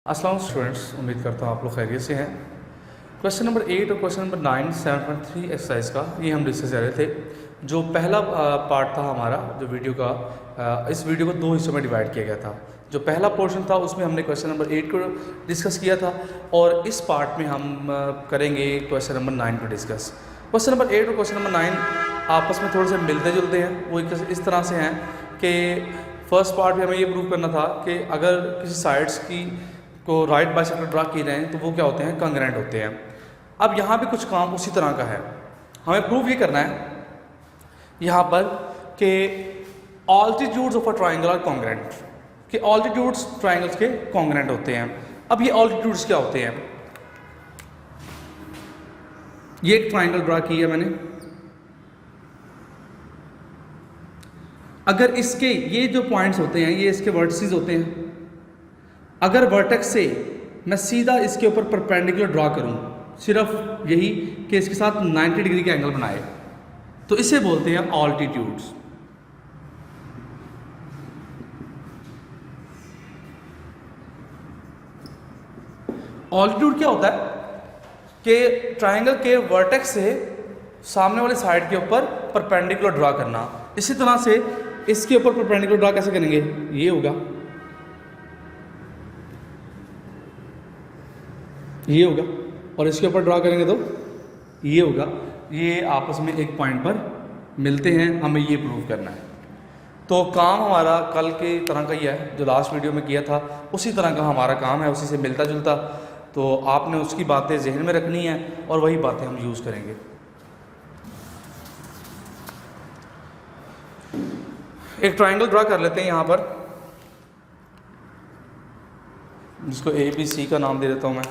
अस्सलाम स्टूडेंट्स, उम्मीद करता हूँ आप लोग खैरियत से हैं। क्वेश्चन नंबर 8 और क्वेश्चन नंबर 9 7.3 एक्सरसाइज का ये हम डिस्कस कर रहे थे। जो पहला पार्ट था हमारा जो वीडियो का, इस वीडियो को दो हिस्सों में डिवाइड किया गया था। जो पहला पोर्शन था उसमें हमने क्वेश्चन नंबर 8 को डिस्कस किया था और इस पार्ट में हम करेंगे क्वेश्चन नंबर 9 को डिस्कस। क्वेश्चन नंबर 8 और क्वेश्चन नंबर 9 आपस में थोड़े से मिलते जुलते हैं। वो इस तरह से हैं कि फर्स्ट पार्ट में हमें ये प्रूव करना था कि अगर किसी साइड्स की को राइट बाइसेक्टर ड्रा किए जाएँ तो वो क्या होते हैं, कंग्रेंट होते हैं। अब यहाँ भी कुछ काम उसी तरह का है। हमें प्रूव ये करना है यहाँ पर कि altitudes of a triangle are congruent, कि ऑल्टीट्यूड्स ट्राइंगल्स के कॉन्ग्रेंट होते हैं। अब ये ऑल्टीट्यूड्स क्या होते हैं? ये एक ट्राइंगल ड्रा की है मैंने। अगर इसके ये जो पॉइंट्स होते हैं ये इसके वर्टिसेस होते हैं। अगर वर्टेक्स से मैं सीधा इसके ऊपर परपेंडिकुलर ड्रा करूं, सिर्फ यही कि इसके साथ 90 डिग्री का एंगल बनाए, तो इसे बोलते हैं ऑल्टीट्यूड्स। ऑल्टीट्यूड क्या होता है कि ट्राइंगल के वर्टेक्स से सामने वाले साइड के ऊपर परपेंडिकुलर ड्रा करना। इसी तरह से इसके ऊपर परपेंडिकुलर ड्रा कैसे करेंगे? ये होगा, ये होगा, और इसके ऊपर ड्रा करेंगे तो ये होगा। ये आपस में एक पॉइंट पर मिलते हैं, हमें ये प्रूव करना है। तो काम हमारा कल के तरह का ही है, जो लास्ट वीडियो में किया था उसी तरह का हमारा काम है, उसी से मिलता जुलता। तो आपने उसकी बातें जहन में रखनी है और वही बातें हम यूज़ करेंगे। एक ट्राइंगल ड्रा कर लेते हैं यहाँ पर, जिसको ABC का नाम दे देता हूँ मैं।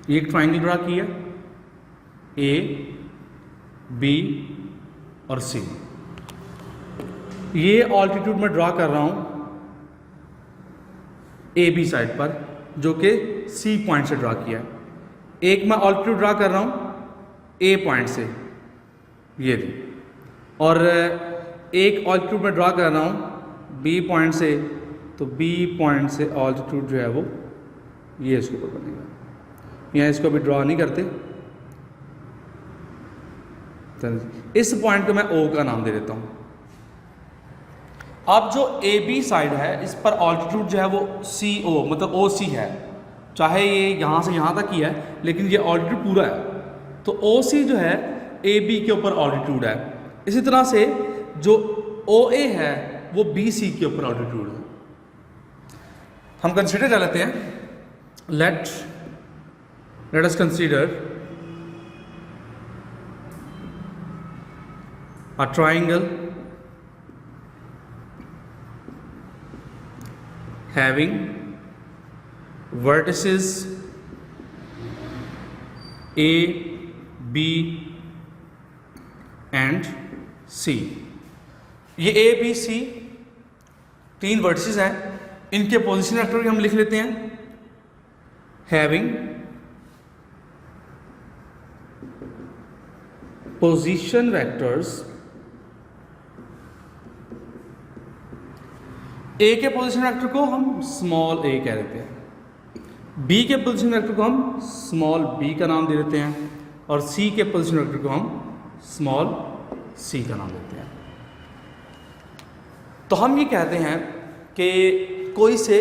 ये एक ट्राइंगल ड्रा किया, A, B और C। ये ऑल्टीट्यूड में ड्रा कर रहा हूं AB साइड पर, जो कि C पॉइंट से ड्रा किया है। एक मैं ऑल्टीट्यूड ड्रा कर रहा हूं A पॉइंट से, ये थी, और एक ऑल्टीट्यूड में ड्रा कर रहा हूं B पॉइंट से। तो B पॉइंट से ऑल्टीट्यूड जो है वो ये इसके ऊपर बनेगा। यहाँ इसको अभी ड्रॉ नहीं करते, इस पॉइंट को मैं O का नाम दे देता हूँ। अब जो AB साइड है इस पर ऑल्टीट्यूड जो है वो CO मतलब OC है। चाहे ये यहाँ से यहाँ तक ही है लेकिन ये ऑल्टीट्यूड पूरा है, तो OC जो है AB के ऊपर ऑल्टीट्यूड है। इसी तरह से जो OA है वो BC के ऊपर ऑल्टीट्यूड है। हम कंसीडर कर लेते हैं, let us consider a triangle having vertices A, B and C। ये A, B, C तीन वर्टिसेस हैं। इनके पोजीशन वेक्टर भी हम लिख लेते हैं, having पोजीशन वेक्टर्स। A के पोजीशन वेक्टर को हम स्मॉल a कह देते हैं, B के पोजीशन वेक्टर को हम स्मॉल b का नाम दे देते हैं, और C के पोजीशन वेक्टर को हम स्मॉल c का नाम देते हैं। तो हम ये कहते हैं कि कोई से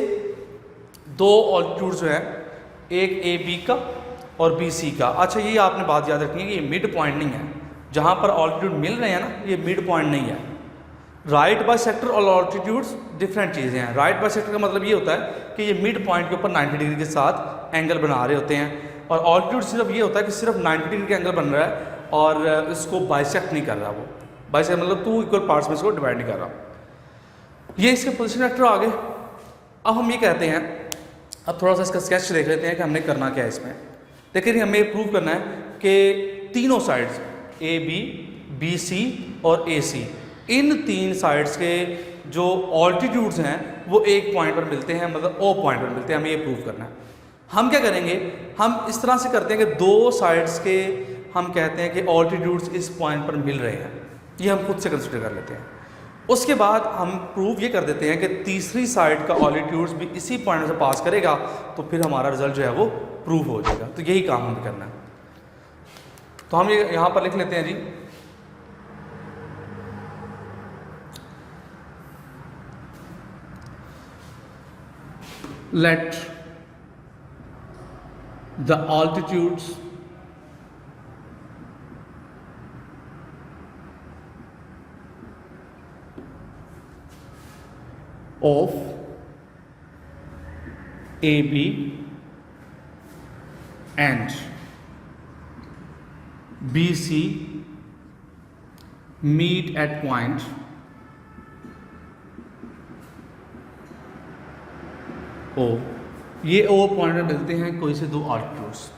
दो ऑल्टीट्यूड जो है, एक AB का और BC का। अच्छा, ये आपने बात याद रखनी है कि ये मिड पॉइंट नहीं है। जहाँ पर ऑल्टीट्यूड मिल रहे हैं ना, ये मिड पॉइंट नहीं है। राइट बाइसेक्टर और ऑल्टीट्यूड्स डिफरेंट चीज़ें हैं। राइट बाइसेक्टर का मतलब ये होता है कि ये मिड पॉइंट के ऊपर 90 डिग्री के साथ एंगल बना रहे होते हैं, और ऑल्टीट्यूड सिर्फ ये होता है कि सिर्फ 90 डिग्री का एंगल बन रहा है और इसको बाइसेक्ट नहीं कर रहा। वो बाइसेक्ट मतलब 2 इक्वल पार्ट्स में इसको डिवाइड नहीं कर रहा। ये इसके पोजीशन वेक्टर आ गए। अब हम ये कहते हैं, अब थोड़ा सा इसका स्केच देख लेते हैं कि हमने करना क्या है इसमें। देखिए, हमें ये प्रूव करना है कि तीनों साइड्स AB, BC और AC, इन तीन साइड्स के जो ऑल्टीट्यूड्स हैं वो एक पॉइंट पर मिलते हैं, मतलब ओ पॉइंट पर मिलते हैं, हमें ये प्रूव करना है। हम क्या करेंगे, हम इस तरह से करते हैं कि दो साइड्स के हम कहते हैं कि ऑल्टीट्यूड्स इस पॉइंट पर मिल रहे हैं, ये हम खुद से कंसिडर कर लेते हैं। उसके बाद हम प्रूव ये कर देते हैं कि तीसरी साइड का ऑल्टीट्यूड्स भी इसी पॉइंट से पास करेगा, तो फिर हमारा रिजल्ट जो है वो प्रूव हो जाएगा। तो यही काम हमें करना है। तो हम ये यहाँ पर लिख लेते हैं जी, let the altitudes of AB and BC meet at point O। ये O पॉइंट में मिलते हैं कोई से दो ऑल्टीट्यूड्स।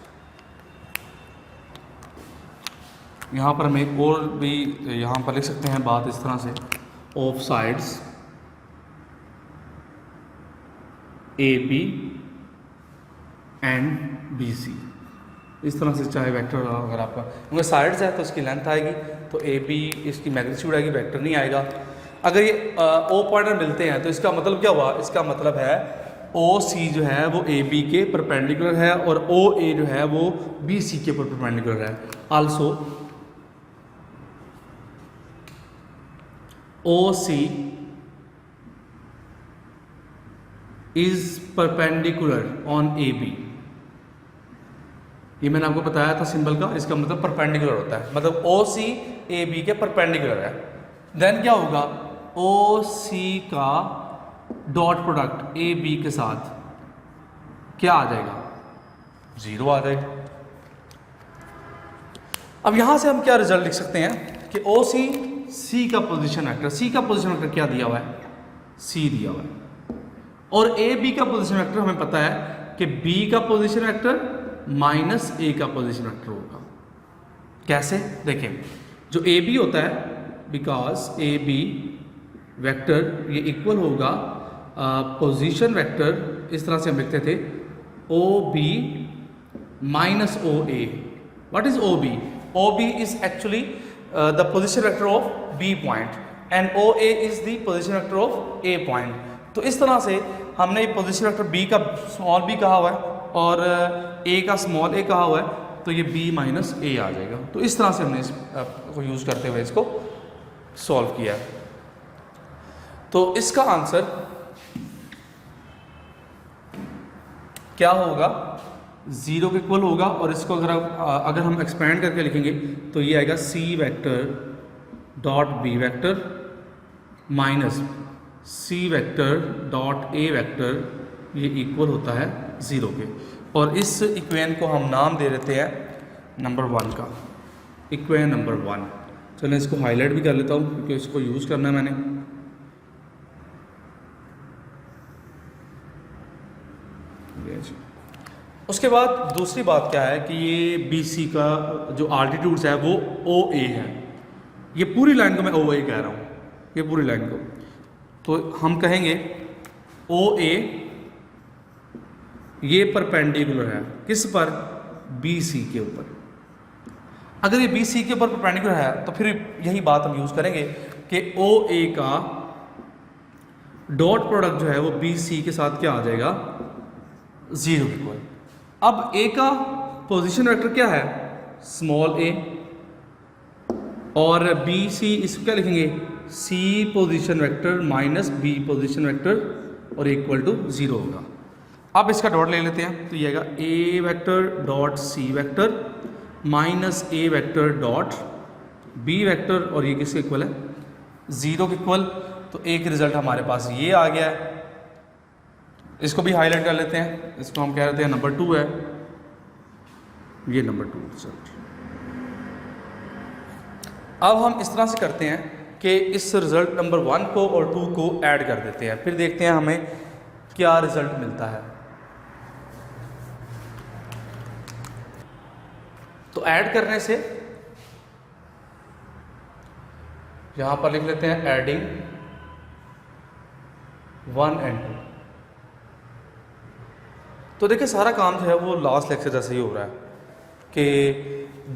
यहाँ पर हम एक और भी यहाँ पर लिख सकते हैं बात इस तरह से, of sides AB and BC, इस तरह से चाहे वेक्टर अगर आपका, क्योंकि साइड्स है तो इसकी लेंथ आएगी, तो AB इसकी मैग्नीट्यूड आएगी, वेक्टर नहीं आएगा। अगर ये O पॉइंट में मिलते हैं तो इसका मतलब क्या हुआ, इसका मतलब है OC जो है वो AB के परपेंडिकुलर है और OA जो है वो BC के ऊपर परपेंडिकुलर है। Also OC is perpendicular on AB। ये मैंने आपको बताया था सिंबल का, इसका मतलब परपेंडिकुलर होता है, मतलब OC AB के परपेंडिकुलर है। देन क्या होगा, OC का डॉट प्रोडक्ट AB के साथ क्या आ जाएगा, 0 आ जाएगा। अब यहां से हम क्या रिजल्ट लिख सकते हैं कि OC C का पोजीशन वेक्टर, C का पोजीशन वेक्टर क्या दिया हुआ है, C दिया हुआ है, और AB का पोजीशन वेक्टर हमें पता है कि B का पोजीशन वेक्टर माइनस A का पोजीशन वेक्टर होगा। कैसे देखें, जो AB होता है, बिकॉज AB वेक्टर ये इक्वल होगा पोजीशन वेक्टर, इस तरह से हम लिखते थे OB minus OA। What is OB? OB is actually the position vector of B point and OA is the position vector of A point. तो इस तरह से हमने पोजीशन वेक्टर B का स्मॉल b कहा हुआ है और A का स्मॉल a कहा हुआ है, तो ये B माइनस A आ जाएगा। तो इस तरह से हमने इसको यूज़ करते हुए इसको सॉल्व किया। तो इसका आंसर क्या होगा, 0 के इक्वल होगा, और इसको अगर हम एक्सपेंड करके लिखेंगे तो ये आएगा C vector dot B vector minus C vector dot A vector, ये इक्वल होता है 0 के। और इस इक्वेशन को हम नाम दे देते हैं नंबर 1 का, इक्वेशन नंबर 1। चलिए इसको हाईलाइट भी कर लेता हूँ क्योंकि इसको यूज़ करना है मैंने। उसके बाद दूसरी बात क्या है कि ये BC का जो आल्टीट्यूड्स है वो OA है। ये पूरी लाइन को मैं OA कह रहा हूँ, ये पूरी लाइन को, तो हम कहेंगे OA ये परपेंडिकुलर है किस पर, BC के ऊपर। अगर ये BC के ऊपर परपेंडिकुलर है तो फिर यही बात हम यूज़ करेंगे कि OA का डॉट प्रोडक्ट जो है वो BC के साथ क्या आ जाएगा, 0 इक्वल। अब A का पोजीशन वेक्टर क्या है, स्मॉल a, और BC इसको क्या लिखेंगे, C position vector minus B position vector और इक्वल टू 0 होगा। अब इसका डॉट ले लेते हैं, तो ये आएगा A vector dot C vector minus A vector dot B vector, और ये किसके इक्वल है, 0 के इक्वल। तो एक रिजल्ट हमारे पास ये आ गया है। इसको भी हाईलाइट कर लेते हैं, इसको हम कह रहे थे नंबर 2 है, ये नंबर 2 रिजल्ट। अब हम इस तरह से करते हैं कि इस रिजल्ट नंबर 1 को और 2 को ऐड कर देते हैं, फिर देखते हैं हमें क्या रिजल्ट मिलता है। तो ऐड करने से यहां पर लिख लेते हैं एडिंग 1 and 2। तो देखिए सारा काम जो है वो लास्ट लेक्चर जैसे ही हो रहा है कि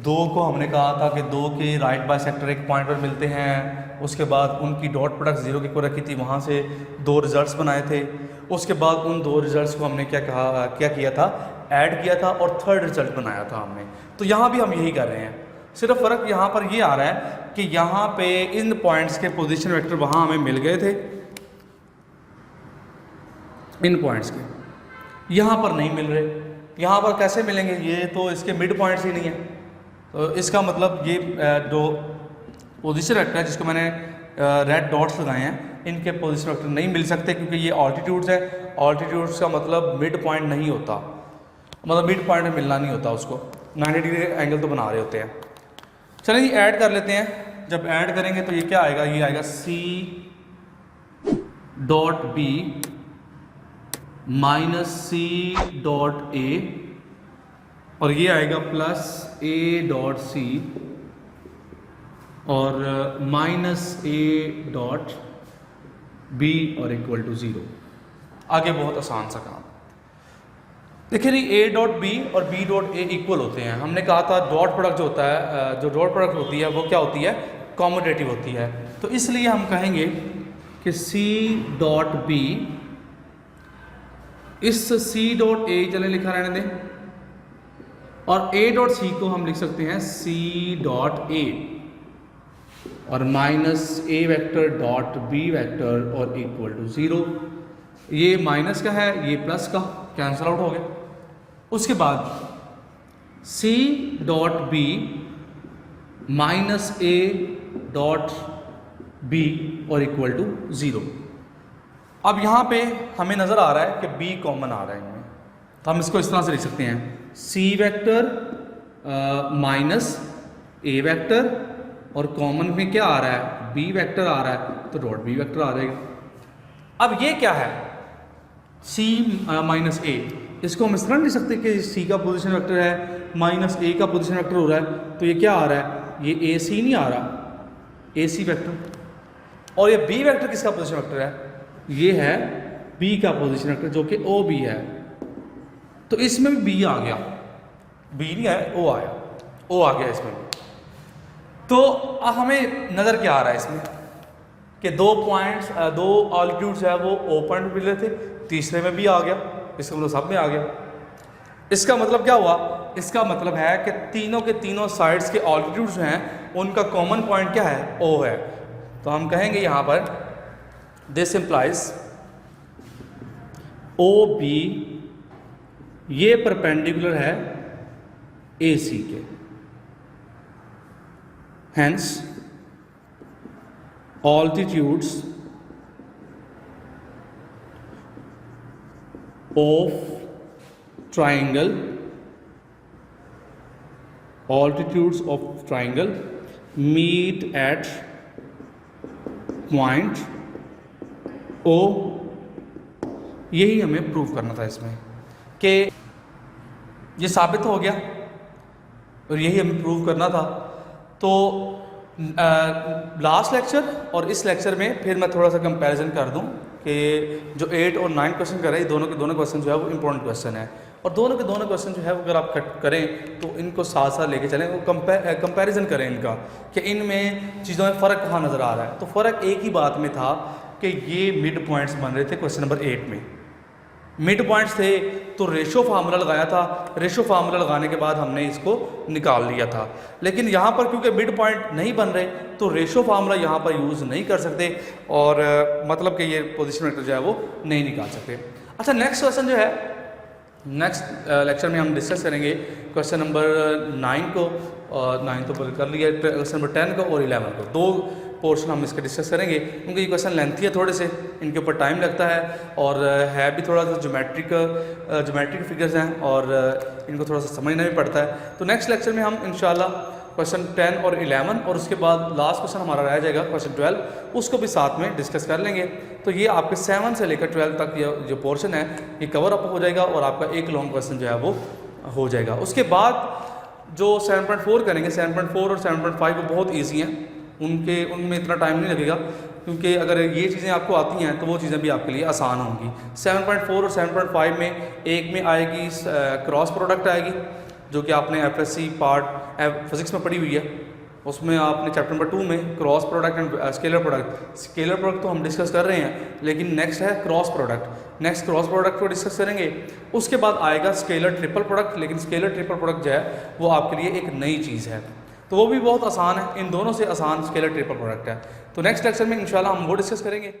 2 को हमने कहा था कि 2 के राइट बाइसेक्टर एक पॉइंट पर मिलते हैं, उसके बाद उनकी डॉट प्रोडक्ट 0 की को रखी थी, वहाँ से 2 रिजल्ट्स बनाए थे, उसके बाद उन 2 रिजल्ट्स को हमने क्या किया था, ऐड किया था और थर्ड रिजल्ट बनाया था हमने। तो यहाँ भी हम यही कर रहे हैं, सिर्फ फ़र्क यहाँ पर ये आ रहा है कि यहाँ पे इन पॉइंट्स के पोजीशन वेक्टर वहाँ हमें मिल गए थे, इन पॉइंट्स के यहाँ पर नहीं मिल रहे। यहाँ पर कैसे मिलेंगे, ये तो इसके मिड पॉइंट्स ही नहीं है। तो इसका मतलब ये जो पोजीशन वेक्टर है जिसको मैंने रेड डॉट्स लगाए हैं, इनके पोजीशन वेक्टर नहीं मिल सकते क्योंकि ये ऑल्टीट्यूड्स है। ऑल्टीट्यूड्स का मतलब मिड पॉइंट नहीं होता, मतलब मिड पॉइंट में मिलना नहीं होता, उसको 90 डिग्री एंगल तो बना रहे होते हैं। चलिए ये ऐड कर लेते हैं। जब ऐड करेंगे तो ये क्या आएगा, ये आएगा C dot B minus C dot A और ये आएगा प्लस A डॉट C और माइनस A डॉट B और इक्वल टू 0। आगे बहुत आसान सा काम। देखिए नहीं, A डॉट B और B डॉट A इक्वल होते हैं। हमने कहा था डॉट प्रोडक्ट जो होता है, जो डॉट प्रोडक्ट होती है वो क्या होती है, कॉम्यूटेटिव होती है। तो इसलिए हम कहेंगे कि C डॉट B, इस C डॉट A चले लिखा रहने दें, और A डॉट C को हम लिख सकते हैं C डॉट A और minus A vector dot B vector और इक्वल टू 0। ये माइनस का है, ये प्लस का, कैंसल आउट हो गया। उसके बाद C dot B minus A dot B और इक्वल टू 0। अब यहाँ पे हमें नज़र आ रहा है कि B कॉमन आ रहा है इनमें, तो हम इसको इस तरह से लिख सकते हैं C vector minus A vector और कॉमन में क्या आ रहा है, B वेक्टर आ रहा है, तो डॉट B वेक्टर आ जाएगा। अब ये क्या है, C माइनस A, इसको हम इस तरह लिख सकते हैं कि C का पोजीशन वेक्टर है माइनस A का पोजीशन वेक्टर हो रहा है, तो ये क्या आ रहा है, ये AC नहीं आ रहा, AC वेक्टर। और ये B वेक्टर किसका पोजीशन वेक्टर है, ये है B का पोजीशन वेक्टर जो कि OB है। तो इसमें भी B आ गया, B नहीं आया, O आया, O आ गया इसमें भी। तो हमें नज़र क्या आ रहा है इसमें कि 2 पॉइंट्स, 2 ऑल्टीट्यूड्स है वो O पॉइंट मिले थे, तीसरे में भी आ गया, इसका मतलब सब में आ गया। इसका मतलब क्या हुआ, इसका मतलब है कि तीनों के तीनों साइड्स के ऑल्टीट्यूड्स हैं उनका कॉमन पॉइंट क्या है, O है। तो हम कहेंगे यहाँ पर दिस इम्प्लाइज OB ये परपेंडिकुलर है AC के, hence altitudes of triangle, altitudes of triangle meet at point O। यही हमें प्रूव करना था इसमें कि ये साबित हो गया और यही हमें प्रूव करना था। तो लास्ट लेक्चर और इस लेक्चर में फिर मैं थोड़ा सा कंपैरिजन कर दूं कि जो 8 और 9 क्वेश्चन कर रहे हैं, दोनों के दोनों क्वेश्चन जो है वो इंपॉर्टेंट क्वेश्चन है, और दोनों के दोनों क्वेश्चन जो है वो अगर आप करें तो इनको साथ साथ लेके चलें, वो कंपैरिजन करें इनका कि इनमें चीज़ों में फ़र्क कहाँ नज़र आ रहा है। तो फ़र्क एक ही बात में था कि ये मिड पॉइंट्स बन रहे थे क्वेश्चन नंबर 8 में, मिड पॉइंट्स थे, तो रेशो फार्मूला लगाया था, रेशो फार्मूला लगाने के बाद हमने इसको निकाल लिया था। लेकिन यहाँ पर क्योंकि मिड पॉइंट नहीं बन रहे तो रेशो फार्मूला यहाँ पर यूज़ नहीं कर सकते और मतलब कि ये पोजीशन वेक्टर जो है वो नहीं निकाल सकते। अच्छा, नेक्स्ट क्वेश्चन जो है नेक्स्ट लेक्चर में हम डिस्कस करेंगे क्वेश्चन नंबर 9 को, और 9 तो कर लिया, क्वेश्चन नंबर 10 को और 11 को। 2 पोर्शन हम इसके डिस्कस करेंगे क्योंकि ये क्वेश्चन लेंथी है, थोड़े से इनके ऊपर टाइम लगता है और है भी थोड़ा सा ज्योमेट्रिक फिगर्स हैं और इनको थोड़ा सा समझना भी पड़ता है। तो नेक्स्ट लेक्चर में हम इंशाल्लाह क्वेश्चन 10 और 11 और उसके बाद लास्ट क्वेश्चन हमारा रह जाएगा क्वेश्चन 12, उसको भी साथ में डिस्कस कर लेंगे। तो ये आपके 7 से लेकर 12 तक ये जो पोर्शन है ये कवर अप हो जाएगा और आपका एक लॉन्ग क्वेश्चन जो है वो हो जाएगा। उसके बाद जो 7.4 करेंगे, 7.4 और 7.5 वो बहुत ईजी हैं, उनमें इतना टाइम नहीं लगेगा क्योंकि अगर ये चीज़ें आपको आती हैं तो वो चीज़ें भी आपके लिए आसान होंगी। 7.4 और 7.5 में एक में आएगी क्रॉस प्रोडक्ट आएगी, जो कि आपने एफएससी पार्ट फिजिक्स में पढ़ी हुई है। उसमें आपने चैप्टर नंबर 2 में cross product and scalar product तो हम डिस्कस कर रहे हैं, लेकिन नेक्स्ट है cross product. Next cross product को डिस्कस करेंगे। उसके बाद आएगा स्केलर ट्रिपल प्रोडक्ट, लेकिन स्केलर ट्रिपल प्रोडक्ट जो है वो आपके लिए एक नई चीज़ है, तो वो भी बहुत आसान है। इन दोनों से आसान स्केलर ट्रिपल प्रोडक्ट है। तो नेक्स्ट लेक्चर में इंशाल्लाह हम वो डिस्कस करेंगे।